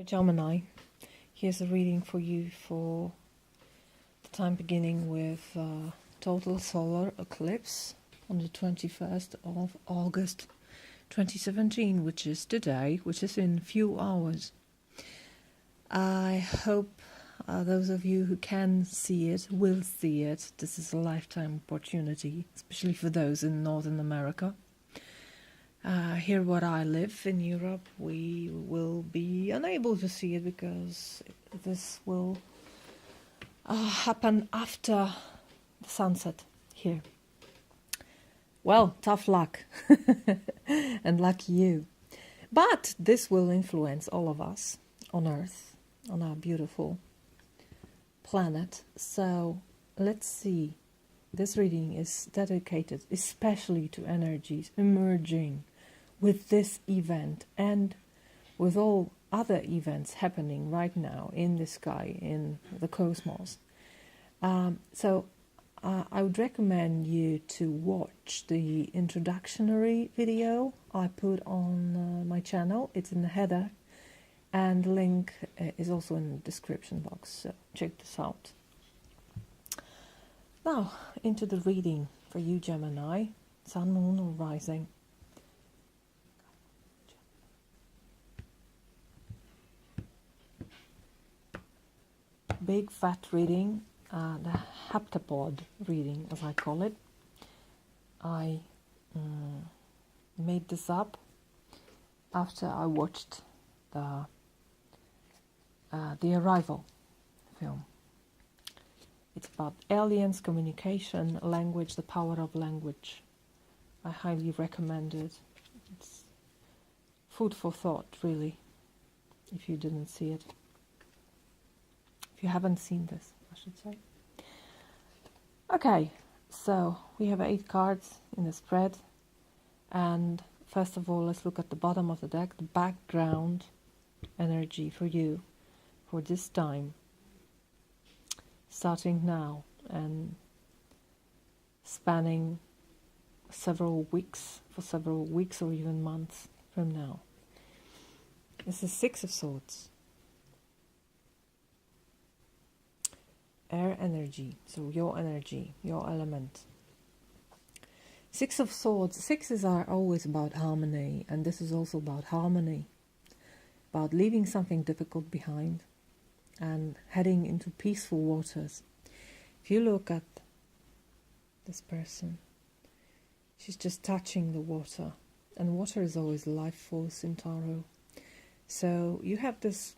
Gemini, here's a reading for you for the time beginning with total solar eclipse on the 21st of August 2017, which is today, which is in a few hours. I hope those of you who can see it will see it. This is a lifetime opportunity, especially for those in Northern America. Here where I live in Europe, we will be unable to see it because this will happen after the sunset here. Well, tough luck and lucky you. But this will influence all of us on Earth, on our beautiful planet. So let's see. This reading is dedicated especially to energies emerging with this event and with all other events happening right now in the sky, in the cosmos. So I would recommend you to watch the introductory video I put on my channel. It's in the header, and the link is also in the description box, so check this out. Now, into the reading for you, Gemini, Sun, Moon, or Rising. Big fat reading, the heptapod reading, as I call it. I made this up after I watched the Arrival film. It's about aliens, communication, language, the power of language. I highly recommend it. It's food for thought, really, if you didn't see it. If you haven't seen this, I should say. Okay, so we have 8 cards in the spread. And first of all, let's look at the bottom of the deck, the background energy for you for this time. Starting now and spanning several weeks, or even months from now. This is 6 of Swords. Air energy, so your energy, your element. 6 of Swords, 6s are always about harmony, and this is also about harmony, about leaving something difficult behind and heading into peaceful waters. If you look at this person, she's just touching the water, and water is always life force in tarot. So you have this,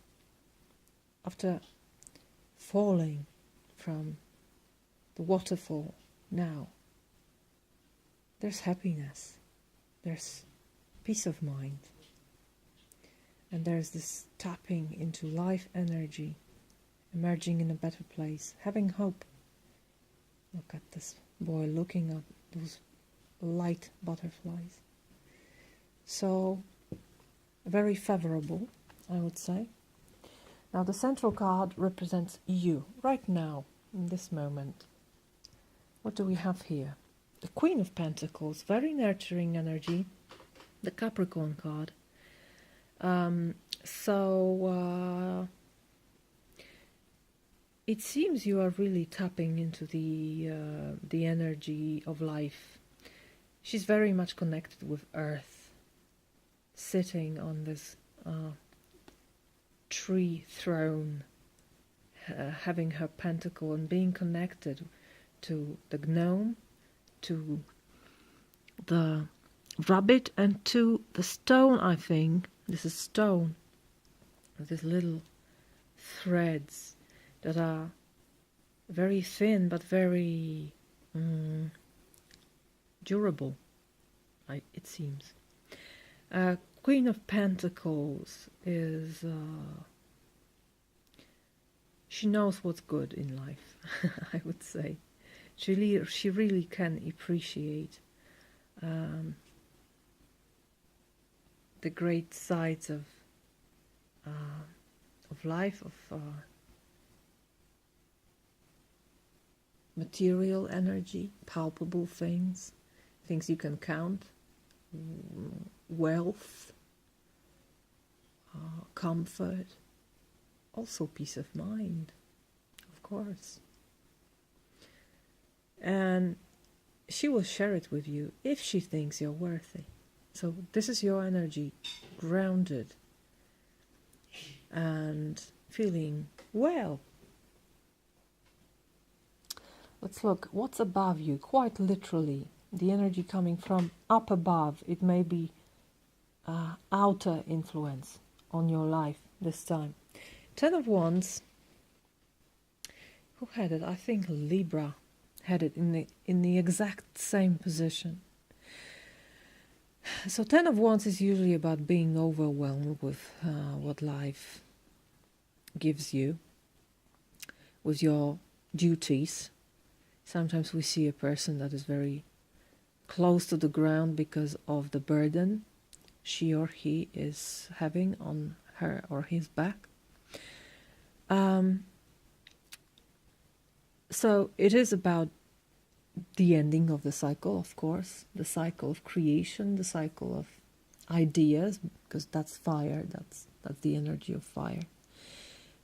after falling from the waterfall, now there's happiness, there's peace of mind, and there's this tapping into life energy, emerging in a better place, having hope. Look at this boy looking at those light butterflies. So very favorable, I would say. Now the central card represents you, right now, in this moment. What do we have here? The Queen of Pentacles, very nurturing energy. The Capricorn card. It seems you are really tapping into the energy of life. She's very much connected with Earth, sitting on this tree throne, having her pentacle and being connected to the gnome, to the rabbit, and to the stone. I think this is stone with these little threads that are very thin but very durable, it seems. Queen of Pentacles is she knows what's good in life. I would say she really can appreciate the great sides of life, of material energy, palpable things, things you can count, wealth, comfort, also peace of mind, of course. And she will share it with you if she thinks you're worthy. So this is your energy, grounded and feeling well. Let's look what's above you, quite literally. The energy coming from up above. It may be outer influence on your life this time. 10 of Wands. Who had it? I think Libra had it in the exact same position. So 10 of Wands is usually about being overwhelmed with what life gives you, with your duties. Sometimes we see a person that is very close to the ground because of the burden she or he is having on her or his back. So it is about the ending of the cycle, of course, the cycle of creation, the cycle of ideas, because that's fire, that's the energy of fire.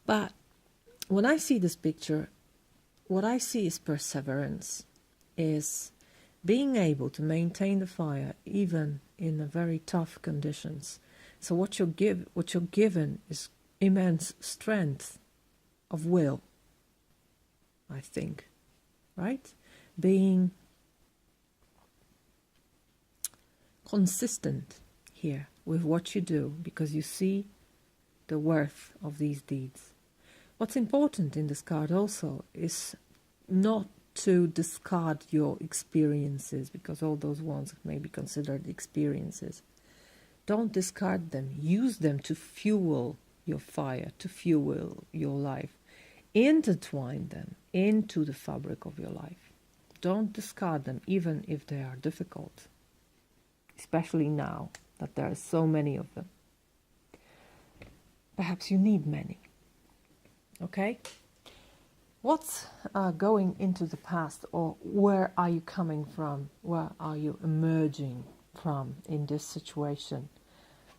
But when I see this picture, what I see is perseverance, is being able to maintain the fire even in a very tough conditions. So what you're given is immense strength of will, I think, right? Being consistent here with what you do, because you see the worth of these deeds. What's important in this card also is not to discard your experiences, because all those ones may be considered experiences. Don't discard them. Use them to fuel your fire, to fuel your life. Intertwine them into the fabric of your life. Don't discard them, even if they are difficult, especially now that there are so many of them. Perhaps you need many. Okay? What's going into the past, or where are you coming from? Where are you emerging from in this situation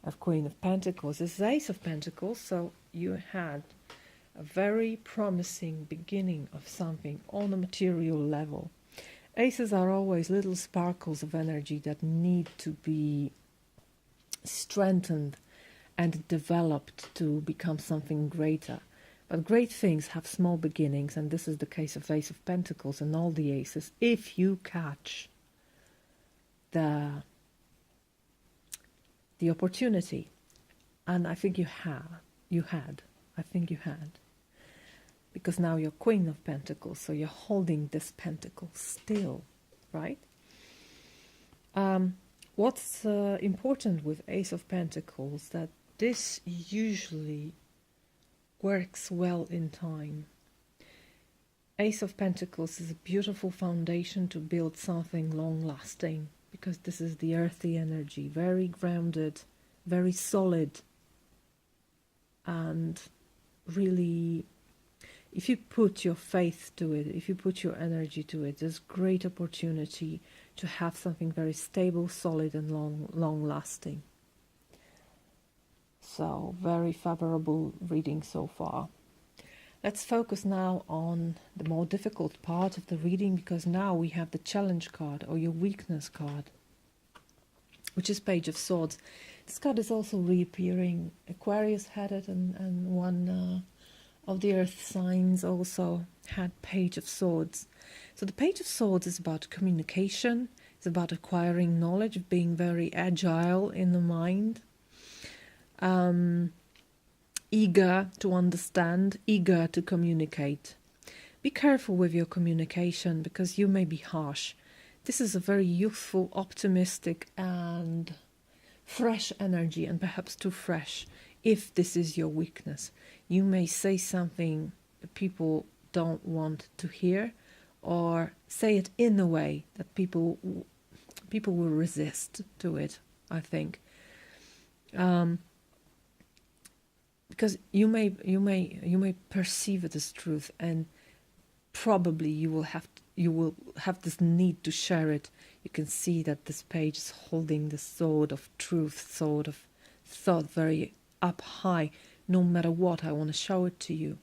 of Queen of Pentacles? This is Ace of Pentacles, so you had a very promising beginning of something on a material level. Aces are always little sparkles of energy that need to be strengthened and developed to become something greater. But great things have small beginnings, and this is the case of Ace of Pentacles and all the aces. If you catch the opportunity, and I think you had, because now you're Queen of Pentacles, so you're holding this pentacle still, right? What's important with Ace of Pentacles, that this usually works well in time. Ace of Pentacles is a beautiful foundation to build something long-lasting, because this is the earthy energy, very grounded, very solid, and really, if you put your faith to it, if you put your energy to it, there's great opportunity to have something very stable, solid, and long-lasting. So, very favorable reading so far. Let's focus now on the more difficult part of the reading, because now we have the challenge card, or your weakness card, which is Page of Swords. This card is also reappearing. Aquarius had it, and one of the earth signs also had Page of Swords. So the Page of Swords is about communication, it's about acquiring knowledge, being very agile in the mind, eager to understand, eager to communicate. Be careful with your communication, because you may be harsh. This is a very youthful, optimistic, and fresh energy, and perhaps too fresh. If this is your weakness, you may say something that people don't want to hear, or say it in a way that people will resist to it, I think. Because you may perceive it as truth, and probably you will have this need to share it. You can see that this page is holding the sword of truth, sword of thought, very up high, no matter what, I want to show it to you.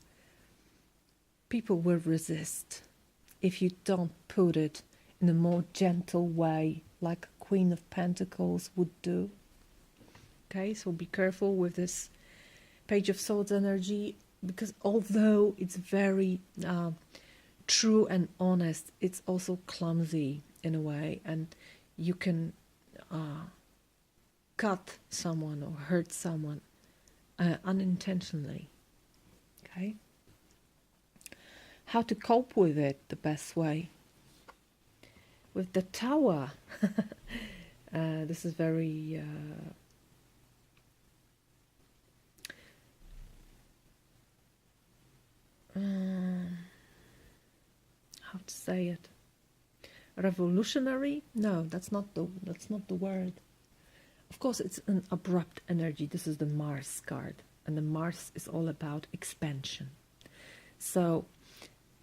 People will resist if you don't put it in a more gentle way, like a Queen of Pentacles would do. Okay, so be careful with this Page of Swords energy, because although it's very true and honest, it's also clumsy in a way, and you can cut someone or hurt someone unintentionally. Okay, how to cope with it the best way? With the Tower, this is very how to say it? Revolutionary? No, that's not the word. Of course, it's an abrupt energy. This is the Mars card, and the Mars is all about expansion. So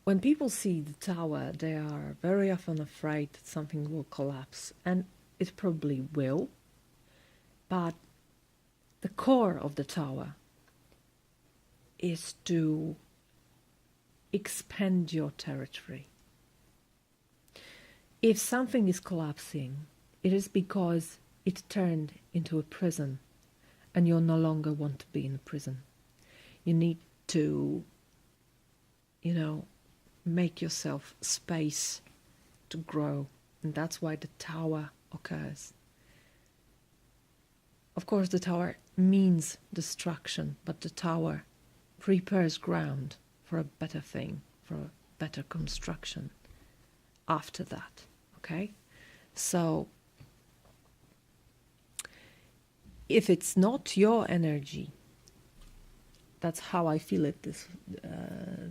when people see the Tower, they are very often afraid that something will collapse, and it probably will. But the core of the Tower is to expand your territory. If something is collapsing, it is because it turned into a prison, and you no longer want to be in a prison. You need to, make yourself space to grow, and that's why the Tower occurs. Of course, the Tower means destruction, but the Tower prepares ground for a better thing, for a better construction after that. Okay, so if it's not your energy, that's how I feel it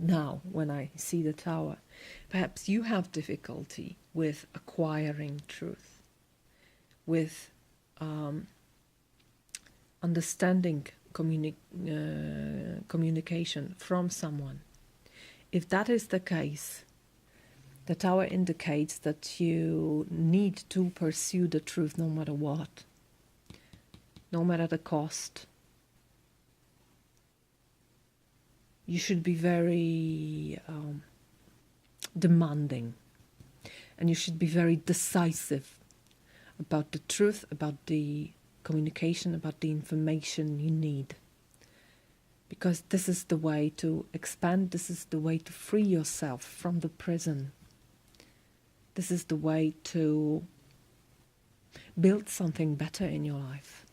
now when I see the Tower. Perhaps you have difficulty with acquiring truth, with understanding communication from someone. If that is the case, the Tower indicates that you need to pursue the truth no matter what, no matter the cost. You should be very demanding, and you should be very decisive about the truth, about the communication, about the information you need. Because this is the way to expand, this is the way to free yourself from the prison. This is the way to build something better in your life.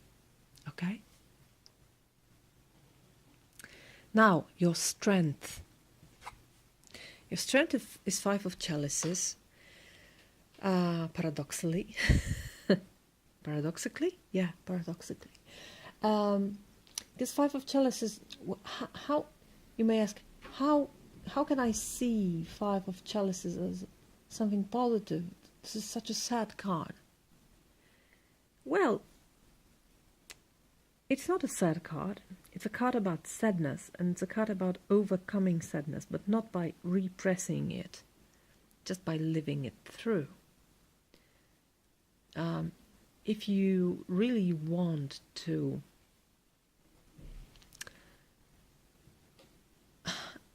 Okay? Now, your strength. Your strength is Five of Chalices. Paradoxically. Paradoxically? Yeah, paradoxically. This Five of Chalices, how, you may ask, how can I see Five of Chalices as something positive? This is such a sad card. Well, it's not a sad card. It's a card about sadness, and it's a card about overcoming sadness, but not by repressing it, just by living it through. If you really want to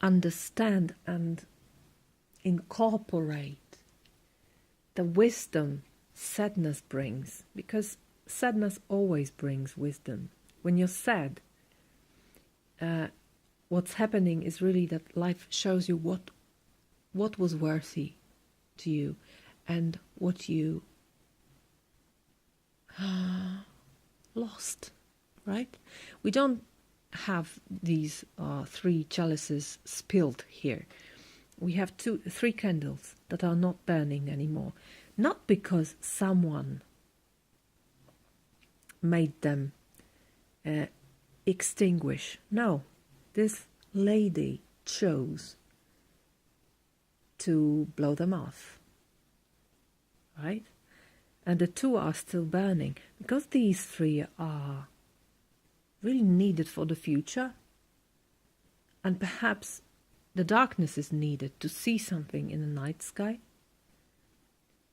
understand and incorporate the wisdom sadness brings, because sadness always brings wisdom. When you're sad, what's happening is really that life shows you what was worthy to you and what you lost, right? We don't have these three chalices spilled here. We have three candles that are not burning anymore, not because someone made them extinguish. No, this lady chose to blow them off, right? And the two are still burning because these three are really needed for the future, and perhaps the darkness is needed to see something in the night sky.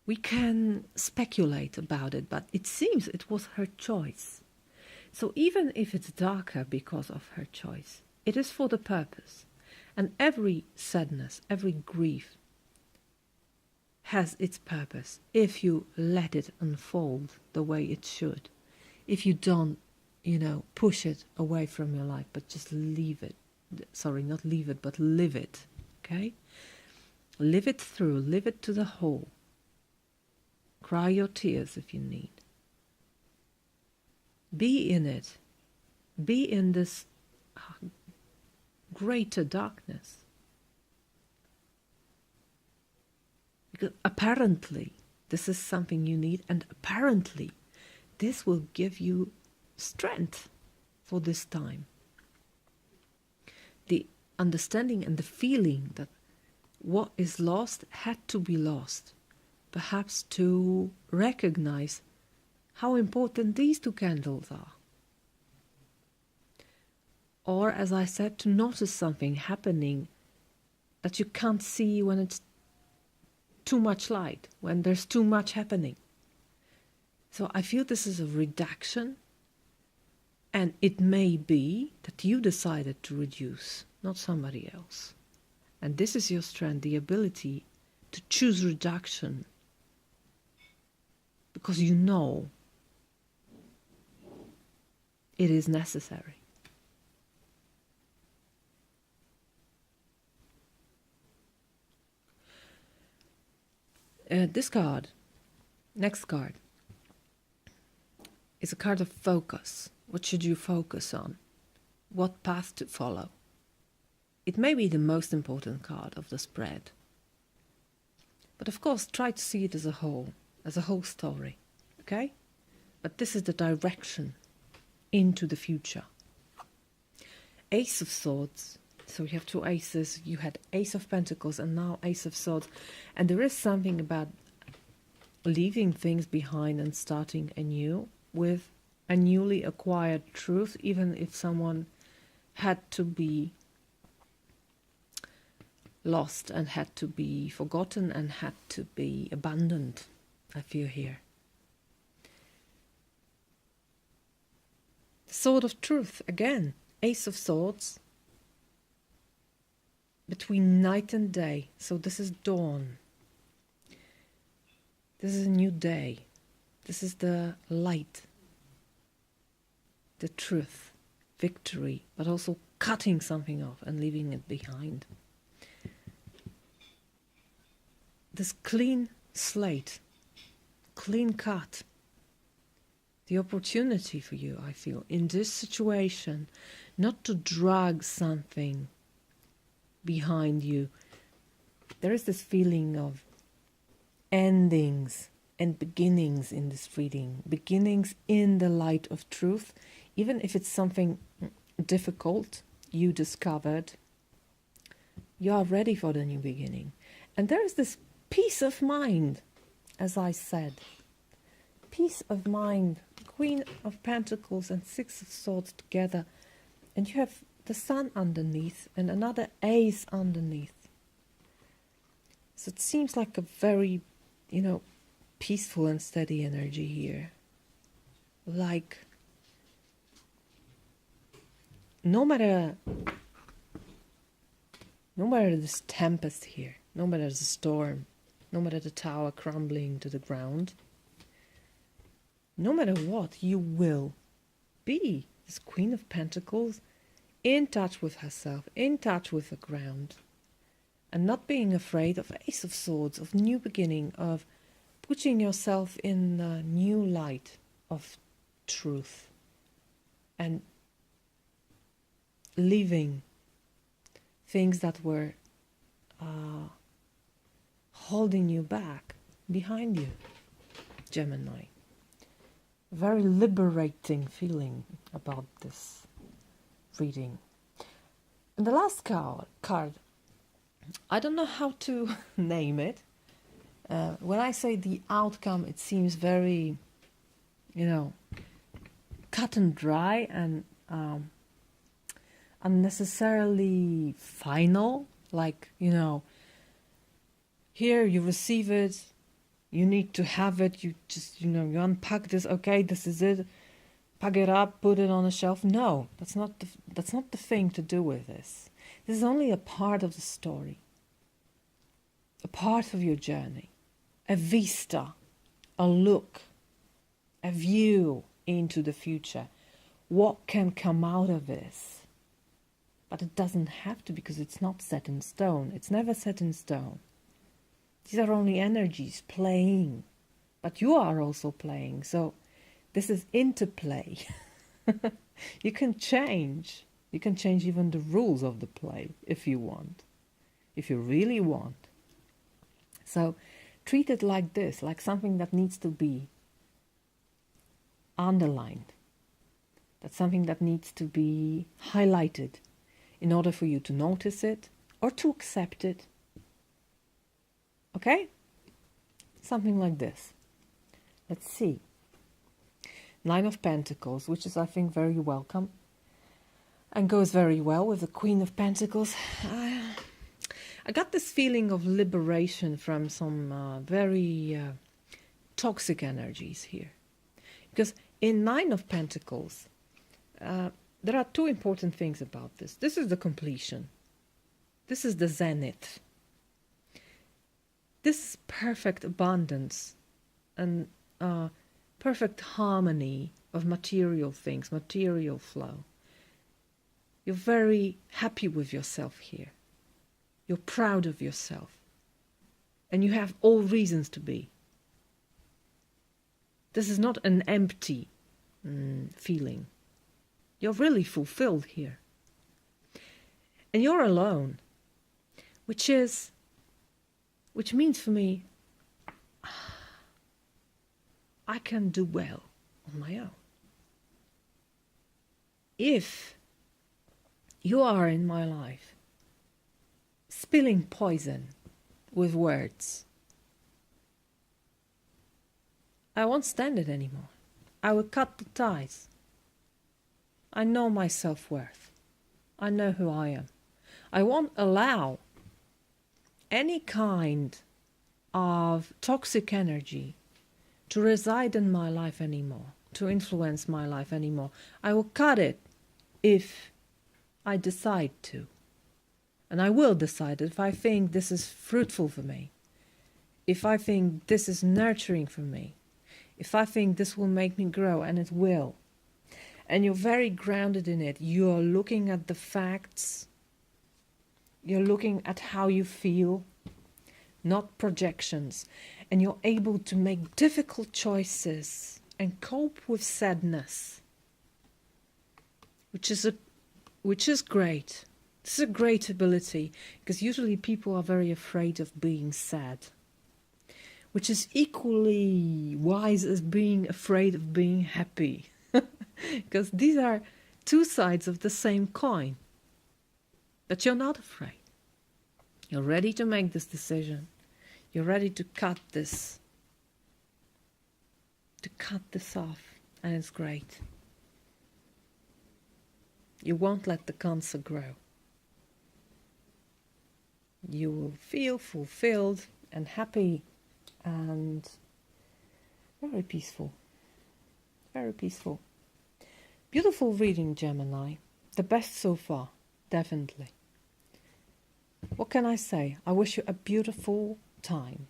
We can speculate about it, but it seems it was her choice. So even if it's darker because of her choice, it is for the purpose. And every sadness, every grief has its purpose if you let it unfold the way it should. If you don't, push it away from your life, but just leave it. Sorry, not leave it, but live it. Okay? Live it through, live it to the whole. Cry your tears if you need. Be in it. Be in this greater darkness. Because apparently this is something you need, and apparently this will give you strength for this time. The understanding and the feeling that what is lost had to be lost. Perhaps to recognize how important these 2 candles are. Or, as I said, to notice something happening that you can't see when it's too much light, when there's too much happening. So I feel this is a reduction, and it may be that you decided to reduce, not somebody else. And this is your strength, the ability to choose reduction, because you know it is necessary. This card, next card, is a card of focus. What should you focus on? What path to follow? It may be the most important card of the spread. But of course, try to see it as a whole story, okay? But this is the direction into the future. Ace of Swords. So you have 2 aces. You had Ace of Pentacles and now Ace of Swords. And there is something about leaving things behind and starting anew with a newly acquired truth, even if someone had to be lost and had to be forgotten and had to be abandoned, I feel here. The Sword of Truth, again, Ace of Swords. Between night and day, so this is dawn. This is a new day. This is the light, the truth, victory, but also cutting something off and leaving it behind. This clean slate, clean cut, the opportunity for you, I feel, in this situation, not to drag something behind you. There is this feeling of endings and beginnings in this reading. Beginnings in the light of truth, even if it's something difficult you discovered, you are ready for the new beginning. And there is this peace of mind, as I said. Peace of mind, Queen of Pentacles and Six of Swords together. And you have the Sun underneath and another Ace underneath. So it seems like a very, peaceful and steady energy here. Like, no matter this tempest here, no matter the storm, no matter the tower crumbling to the ground, no matter what, you will be this Queen of Pentacles in touch with herself, in touch with the ground, and not being afraid of Ace of Swords, of new beginning, of putting yourself in a new light of truth and leaving things that were holding you back behind you, Gemini. Very liberating feeling about this reading. And the last card, I don't know how to name it. When I say the outcome, it seems very, cut and dry and unnecessarily final. Like, here you receive it, you need to have it, you just, you unpack this, okay, this is it. pack it up, put it on a shelf. No, that's not the thing to do with this. This is only a part of the story, a part of your journey, a vista, a look, a view into the future. What can come out of this? But it doesn't have to, because it's not set in stone. It's never set in stone. These are only energies playing, but you are also playing. So this is interplay. You can change. You can change even the rules of the play if you want, if you really want. So treat it like this, like something that needs to be underlined. That's something that needs to be highlighted in order for you to notice it or to accept it. Okay? Something like this. Let's see. 9 of Pentacles, which is, I think, very welcome and goes very well with the Queen of Pentacles. I got this feeling of liberation from some very toxic energies here. Because in 9 of Pentacles, there are 2 important things about this. This is the completion. This is the zenith. This is perfect abundance and perfect harmony of material things, material flow. You're very happy with yourself here. You're proud of yourself. And you have all reasons to be. This is not an empty feeling. You're really fulfilled here. And you're alone, which means for me, I can do well on my own. If you are in my life spilling poison with words, I won't stand it anymore. I will cut the ties. I know my self-worth. I know who I am. I won't allow any kind of toxic energy to reside in my life anymore, to influence my life anymore. I will cut it if I decide to. And I will decide if I think this is fruitful for me, if I think this is nurturing for me, if I think this will make me grow, and it will. And you're very grounded in it. You're looking at the facts. You're looking at how you feel, not projections. And you're able to make difficult choices and cope with sadness, which is great. This is a great ability, because usually people are very afraid of being sad, which is equally wise as being afraid of being happy. Because these are 2 sides of the same coin. But you're not afraid. You're ready to make this decision. You're ready to cut this off, and it's great. You won't let the cancer grow. You will feel fulfilled and happy and very peaceful. Very peaceful. Beautiful reading, Gemini. The best so far, definitely. What can I say? I wish you a beautiful time,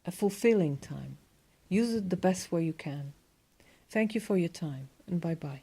a fulfilling time. Use it the best way you can. Thank you for your time, and bye-bye.